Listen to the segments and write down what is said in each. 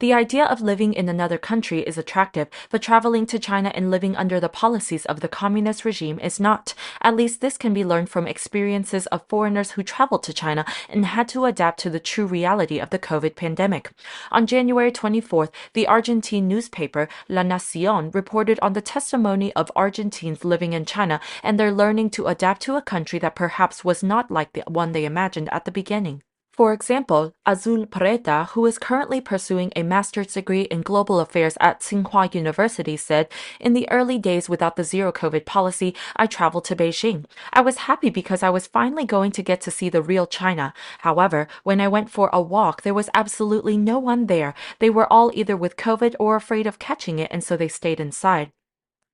The idea of living in another country is attractive, but traveling to China and living under the policies of the communist regime is not. At least this can be learned from experiences of foreigners who traveled to China and had to adapt to the true reality of the COVID pandemic. On January 24th, the Argentine newspaper La Nación reported on the testimony of Argentines living in China and their learning to adapt to a country that perhaps was not like the one they imagined at the beginning. For example, Azul Preta, who is currently pursuing a master's degree in global affairs at Tsinghua University, said, "In the early days without the zero-COVID policy, I traveled to Beijing. I was happy because I was finally going to get to see the real China. However, when I went for a walk, there was absolutely no one there. They were all either with COVID or afraid of catching it, and so they stayed inside."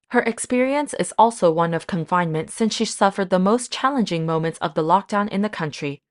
Her experience is also one of confinement since she suffered the most challenging moments of the lockdown in the country.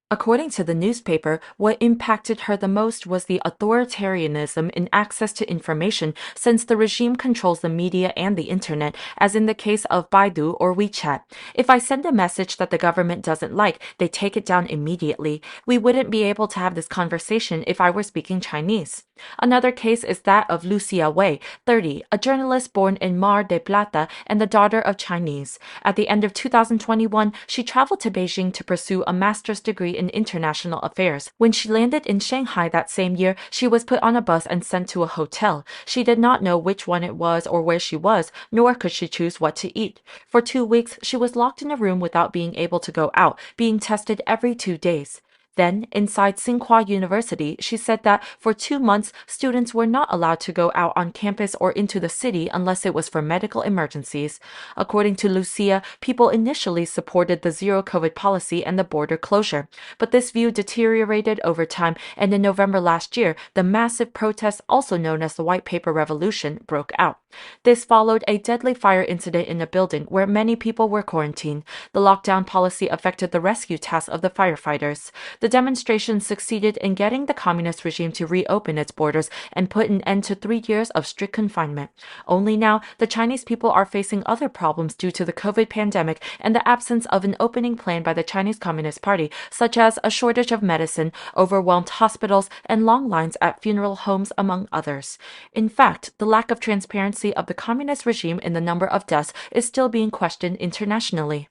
According to the newspaper, what impacted her the most was the authoritarianism in access to information since the regime controls the media and the internet, as in the case of Baidu or WeChat. "If I send a message that the government doesn't like, they take it down immediately. We wouldn't be able to have this conversation if I were speaking Chinese." Another case is that of Lucia Wei, 30, a journalist born in Mar del Plata and the daughter of Chinese. At the end of 2021, she traveled to Beijing to pursue a master's degree in international affairs. When she landed in Shanghai that same year, she was put on a bus and sent to a hotel. She did not know which one it was or where she was, nor could she choose what to eat. For 2 weeks, she was locked in a room without being able to go out, being tested every 2 days. Then, inside Tsinghua University, she said that for 2 months, students were not allowed to go out on campus or into the city unless it was for medical emergencies. According to Lucia, people initially supported the zero-COVID policy and the border closure, but this view deteriorated over time, and in November last year, the massive protests, also known as the White Paper Revolution, broke out. This followed a deadly fire incident in a building where many people were quarantined. The lockdown policy affected the rescue tasks of the firefighters. The demonstration succeeded in getting the communist regime to reopen its borders and put an end to 3 years of strict confinement. Only now, the Chinese people are facing other problems due to the COVID pandemic and the absence of an opening plan by the Chinese Communist Party, such as a shortage of medicine, overwhelmed hospitals, and long lines at funeral homes, among others. In fact, the lack of transparency of the communist regime in the number of deaths is still being questioned internationally.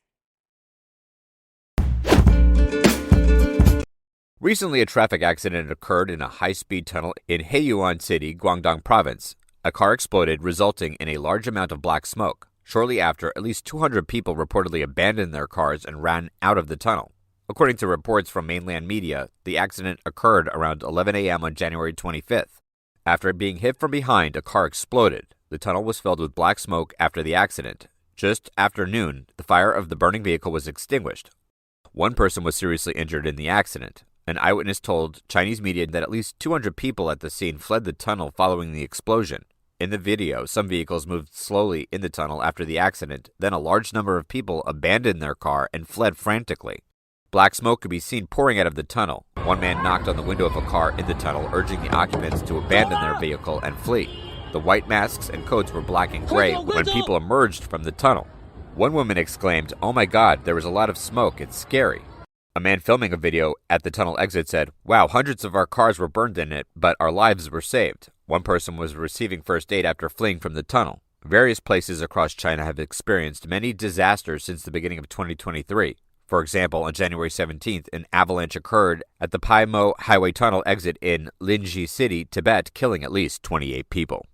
Recently, a traffic accident occurred in a high-speed tunnel in Heiyuan City, Guangdong Province. A car exploded, resulting in a large amount of black smoke. Shortly after, at least 200 people reportedly abandoned their cars and ran out of the tunnel. According to reports from mainland media, the accident occurred around 11 a.m. on January 25th. After being hit from behind, a car exploded. The tunnel was filled with black smoke after the accident. Just after noon, the fire of the burning vehicle was extinguished. One person was seriously injured in the accident. An eyewitness told Chinese media that at least 200 people at the scene fled the tunnel following the explosion. In the video, some vehicles moved slowly in the tunnel after the accident, then a large number of people abandoned their car and fled frantically. Black smoke could be seen pouring out of the tunnel. One man knocked on the window of a car in the tunnel, urging the occupants to abandon their vehicle and flee. The white masks and coats were black and gray when people emerged from the tunnel. One woman exclaimed, "Oh my God, there was a lot of smoke, it's scary." A man filming a video at the tunnel exit said, "Wow, hundreds of our cars were burned in it, but our lives were saved." One person was receiving first aid after fleeing from the tunnel. Various places across China have experienced many disasters since the beginning of 2023. For example, on January 17th, an avalanche occurred at the Paimo Highway Tunnel exit in Linji City, Tibet, killing at least 28 people.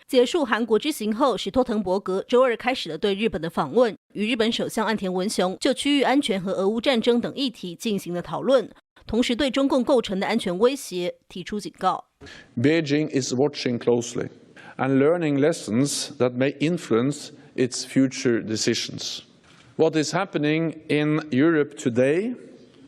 结束韩国之行后，史托滕伯格周二开始了对日本的访问，与日本首相岸田文雄就区域安全和俄乌战争等议题进行了讨论，同时对中共构成的安全威胁提出警告。Beijing is watching closely and learning lessons that may influence its future decisions. What is happening in Europe today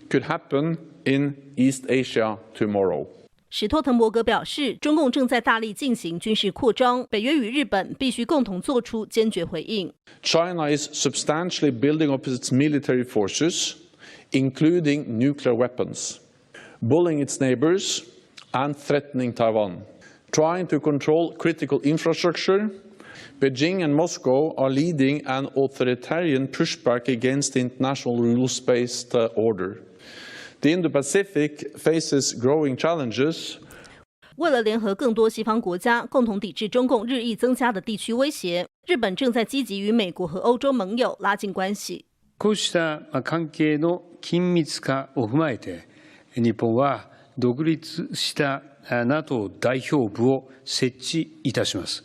could happen in East Asia tomorrow. 史托滕伯格表示，中共正在大力进行军事扩张，北约与日本必须共同做出坚决回应。China is substantially building up its military forces, including nuclear weapons, bullying its neighbors and threatening Taiwan. Trying to control critical infrastructure, Beijing and Moscow are leading an authoritarian pushback against the international rules-based order. The Indo-Pacific faces growing challenges. 为了联合更多西方国家，共同抵制中共日益增加的地区威胁，日本正在积极与美国和欧洲盟友拉近关系。こうした関係の緊密化を踏まえて、日本は独立した NATO 代表部を設置いたします。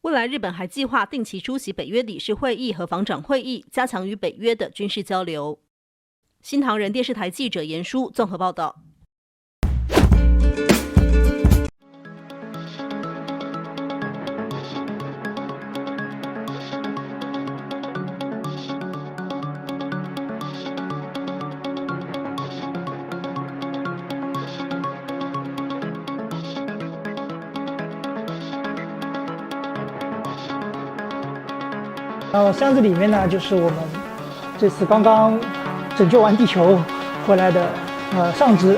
未来日本还计划定期出席北约理事会议和防长会议，加强与北约的军事交流。新唐人电视台记者严淑综合报道。箱子里面呢，就是我们这次刚刚拯救完地球回来的上肢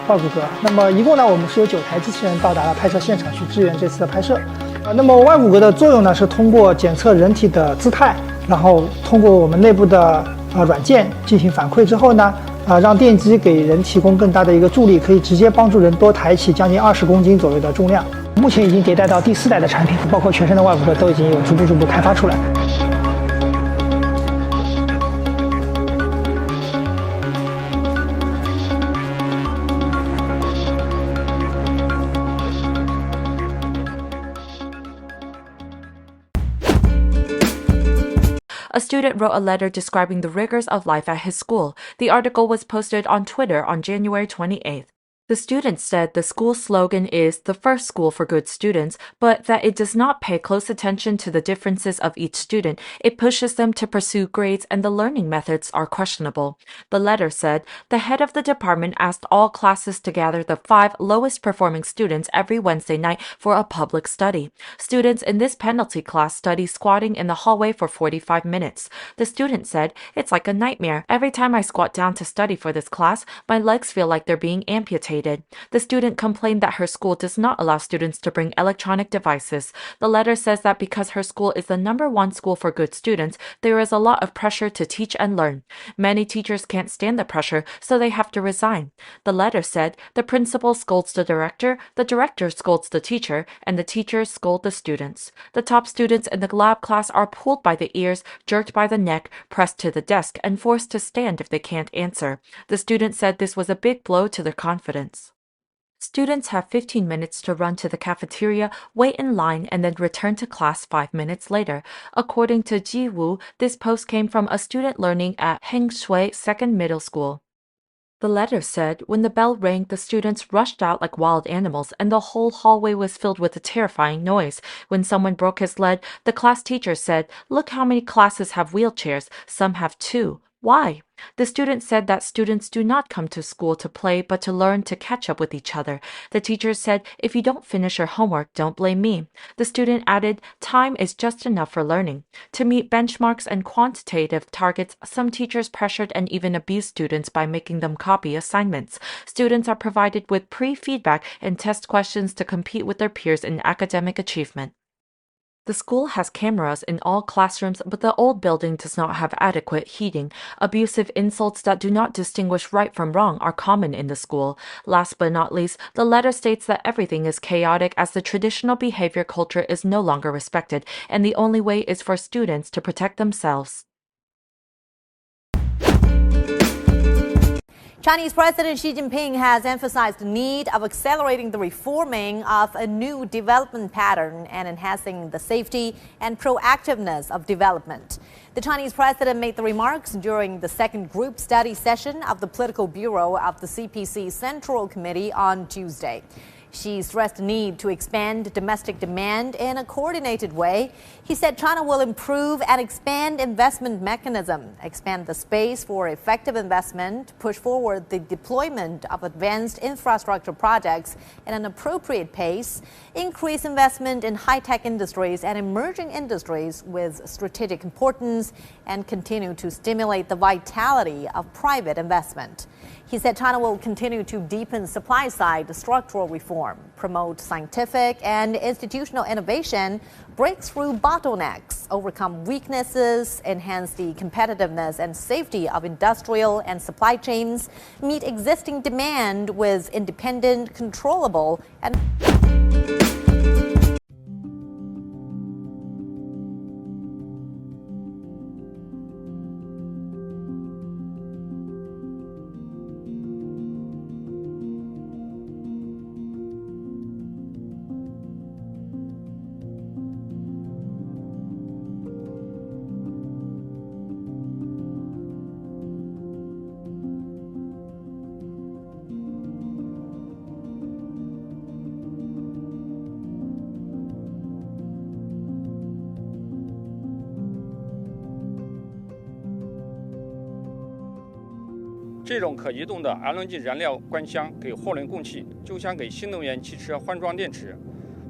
外骨骼。那么一共呢，我们是有9台机器人到达了拍摄现场去支援这次的拍摄。那么外骨骼的作用呢，是通过检测人体的姿态，然后通过我们内部的软件进行反馈之后呢，让电机给人提供更大的一个助力，可以直接帮助人多抬起将近20公斤左右的重量。目前已经迭代到第4代的产品，包括全身的外骨骼都已经有逐步开发出来。A student wrote a letter describing the rigors of life at his school. The article was posted on Twitter on January 28th. The student said the school's slogan is the first school for good students, but that it does not pay close attention to the differences of each student. It pushes them to pursue grades and the learning methods are questionable. The letter said the head of the department asked all classes to gather the 5 lowest performing students every Wednesday night for a public study. Students in this penalty class study squatting in the hallway for 45 minutes. The student said, "It's like a nightmare. Every time I squat down to study for this class, my legs feel like they're being amputated." The student complained that her school does not allow students to bring electronic devices. The letter says that because her school is the #1 school for good students, there is a lot of pressure to teach and learn. Many teachers can't stand the pressure, so they have to resign. The letter said the principal scolds the director scolds the teacher, and the teachers scold the students. The top students in the lab class are pulled by the ears, jerked by the neck, pressed to the desk, and forced to stand if they can't answer. The student said this was a big blow to their confidence. Students have 15 minutes to run to the cafeteria, wait in line, and then return to class 5 minutes later. According to Ji Wu, this post came from a student learning at Hengshui Second Middle School. The letter said, when the bell rang, the students rushed out like wild animals, and the whole hallway was filled with a terrifying noise. When someone broke his leg, the class teacher said, "Look how many classes have wheelchairs. Some have 2. Why?" The student said that students do not come to school to play but to learn to catch up with each other. The teacher said, "If you don't finish your homework, don't blame me." The student added, "Time is just enough for learning." To meet benchmarks and quantitative targets, some teachers pressured and even abused students by making them copy assignments. Students are provided with pre-feedback and test questions to compete with their peers in academic achievement. The school has cameras in all classrooms, but the old building does not have adequate heating. Abusive insults that do not distinguish right from wrong are common in the school. Last but not least, the letter states that everything is chaotic as the traditional behavior culture is no longer respected, and the only way is for students to protect themselves. Chinese President Xi Jinping has emphasized the need of accelerating the reforming of a new development pattern and enhancing the safety and proactiveness of development. The Chinese president made the remarks during the second group study session of the Political Bureau of the CPC Central Committee on Tuesday. Xi stressed the need to expand domestic demand in a coordinated way. He said China will improve and expand investment mechanism, expand the space for effective investment, push forward the deployment of advanced infrastructure projects at an appropriate pace, increase investment in high-tech industries and emerging industries with strategic importance, and continue to stimulate the vitality of private investment. He said China will continue to deepen supply-side structural reform. reform, promote scientific and institutional innovation, break through bottlenecks, overcome weaknesses, enhance the competitiveness and safety of industrial and supply chains, meet existing demand with independent, controllable, and这种可移动的 LNG 燃料官箱给货轮供气，就像给新能源汽车换装电池。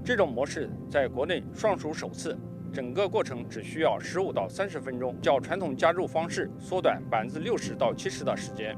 这种模式在国内尚属首次，整个过程只需要15到30分钟，较传统加注方式缩短60%到70%的时间。